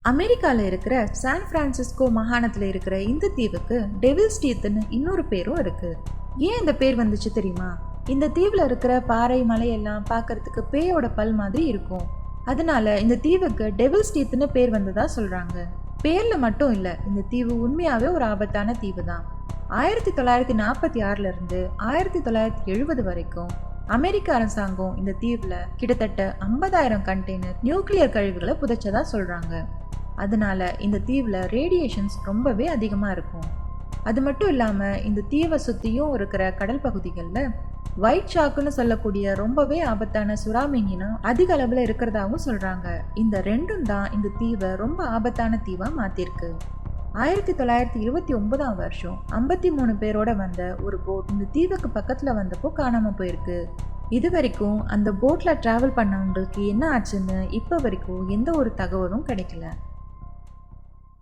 அமெரிக்காவில் இருக்கிற San Francisco மாகாணத்தில் இருக்கிற இந்த தீவுக்கு டெவில்ஸ் டீத்னு இன்னொரு பேரும் இருக்கு. ஏன் இந்த பேர் வந்துச்சு தெரியுமா? இந்த தீவில் இருக்கிற பாறை மலையெல்லாம் பார்க்கறதுக்கு பேயோட பல் மாதிரி இருக்கும். அதனால இந்த தீவுக்கு டெவில்ஸ் டீத்னு பேர் வந்ததா சொல்றாங்க. பேர்ல மட்டும் இல்லை, இந்த தீவு உண்மையாவே ஒரு ஆபத்தான தீவு தான். 1946 இருந்து 1970 வரைக்கும் அமெரிக்க அரசாங்கம் இந்த தீவுல கிட்டத்தட்ட 50,000 கண்டெய்னர் நியூக்ளியர் கழிவுகளை புதைச்சதா சொல்றாங்க. அதனால இந்த தீவுல ரேடியேஷன்ஸ் ரொம்பவே அதிகமா இருக்கும். அது மட்டும் இல்லாம இந்த தீவை சுத்தியும் இருக்கிற கடல் பகுதிகளில் ஒயிட் ஷார்க்குன்னு சொல்லக்கூடிய ரொம்பவே ஆபத்தான சுறாமீனினா அதிக அளவுல இருக்கிறதாவும் சொல்றாங்க. இந்த ரெண்டும் தான் இந்த தீவை ரொம்ப ஆபத்தான தீவா மாத்திருக்கு. 1929 வருஷம் 53 பேரோட வந்த ஒரு போட் இந்த தீவுக்கு பக்கத்துல வந்தப்போ காணாம போயிருக்கு. இது வரைக்கும் அந்த போட்ல டிராவல் பண்ணவங்களுக்கு என்ன ஆச்சுன்னு இப்ப வரைக்கும் எந்த ஒரு தகவலும் கிடைக்கல.